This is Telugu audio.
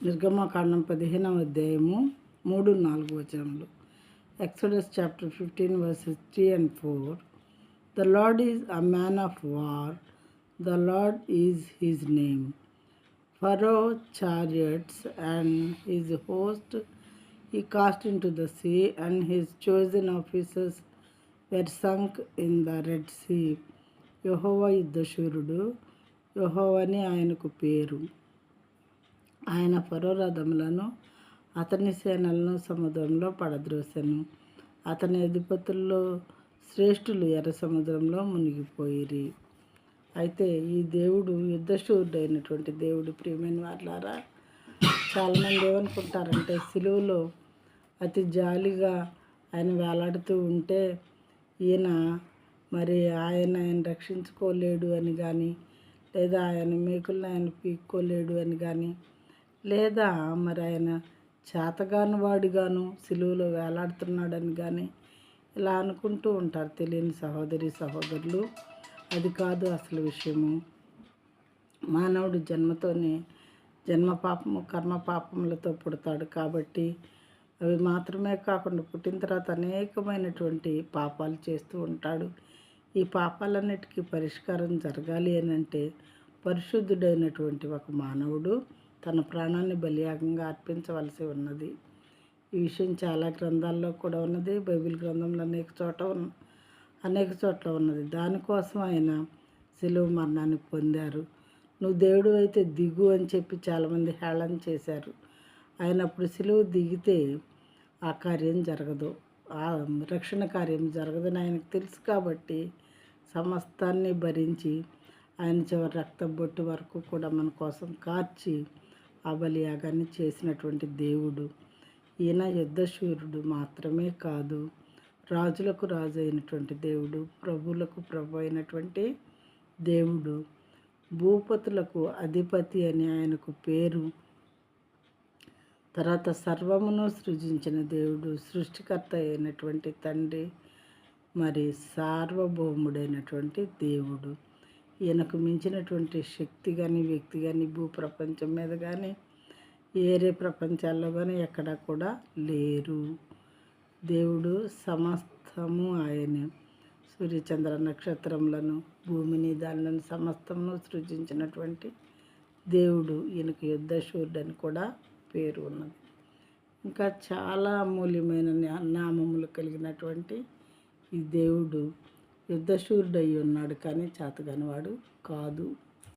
నిర్గమకాండం 15వ అధ్యాయము 3-4 వచనములు. Exodus chapter 15 verses 3 and 4. The Lord is a man of war, the Lord is his name. Pharaoh chariots and his host he cast into the sea, and his chosen officers were sunk in the Red Sea. యెహోవా యుద్ధశూరుడు, యెహోవాని ఆయనకు పేరు. ఆయన ఫరో రథములను అతని సేనలను సముద్రంలో పడద్రోసెను. అతని అధిపతుల్లో శ్రేష్ఠులు ఎర్ర సముద్రంలో మునిగిపోయిరి. అయితే ఈ దేవుడు యుద్ధశూరుడైనటువంటి దేవుడు. ప్రియమైన వాళ్ళారా, చాలామంది ఏమనుకుంటారంటే సిలువలో అతి జాలిగా ఆయన వేలాడుతూ ఉంటే ఆయన రక్షించుకోలేడు అని కానీ, లేదా ఆయన మేకులను ఆయన పీక్కోలేడు అని కానీ, లేదా ఆయన చేతగాని వాడిగాను సిలువలో వేలాడుతున్నాడని కానీ ఇలా అనుకుంటూ ఉంటారు తెలియని సహోదరులు. అది కాదు అసలు విషయము. మానవుడు జన్మతోనే జన్మ పాపము కర్మ పాపములతో పుడతాడు. కాబట్టి అవి మాత్రమే కాకుండా పుట్టిన తర్వాత అనేకమైనటువంటి పాపాలు చేస్తూ ఉంటాడు. ఈ పాపాలన్నిటికీ పరిష్కారం జరగాలి అని అంటే పరిశుద్ధుడైనటువంటి ఒక మానవుడు తన ప్రాణాన్ని బలియాగంగా అర్పించవలసి ఉన్నది. ఈ విషయం చాలా గ్రంథాల్లో కూడా ఉన్నది. బైబిల్ గ్రంథంలో అనేక చోట్ల ఉన్నది. దానికోసం ఆయన సిలువ మరణాన్ని పొందారు. నువ్వు దేవుడు అయితే దిగు అని చెప్పి చాలామంది హేళన చేశారు. ఆయన అప్పుడు సిలువ దిగితే ఆ కార్యం జరగదు, ఆ రక్షణ కార్యం జరగదని ఆయనకు తెలుసు. కాబట్టి సమస్తాన్ని భరించి ఆయన చివరి రక్త బొట్టు వరకు కూడా మన కోసం కార్చి ఆ బలియాగాన్ని చేసినటువంటి దేవుడు. ఈయన యుద్ధశూరుడు మాత్రమే కాదు, రాజులకు రాజు అయినటువంటి దేవుడు, ప్రభువులకు ప్రభు అయినటువంటి దేవుడు, భూపతులకు అధిపతి అని ఆయనకు పేరు. తర్వాత సర్వమును సృజించిన దేవుడు, సృష్టికర్త అయినటువంటి తండ్రి, సార్వభౌముడైనటువంటి దేవుడు. ఈయనకు మించినటువంటి శక్తి కానీ వ్యక్తి కానీ భూప్రపంచం మీద కానీ ఏరే ప్రపంచాల్లో కానీ ఎక్కడా కూడా లేరు. దేవుడు సమస్తము ఆయనే. సూర్యచంద్ర నక్షత్రములను, భూమిని, దానిని సమస్తమును సృజించినటువంటి దేవుడు. ఈయనకు యుద్ధశూరుడని కూడా పేరు ఉన్నది. ఇంకా చాలా అమూల్యమైన నామములు కలిగినటువంటి ఈ దేవుడు యుద్ధశూరుడై ఉన్నాడు, కానీ చేతగానివాడు కాదు.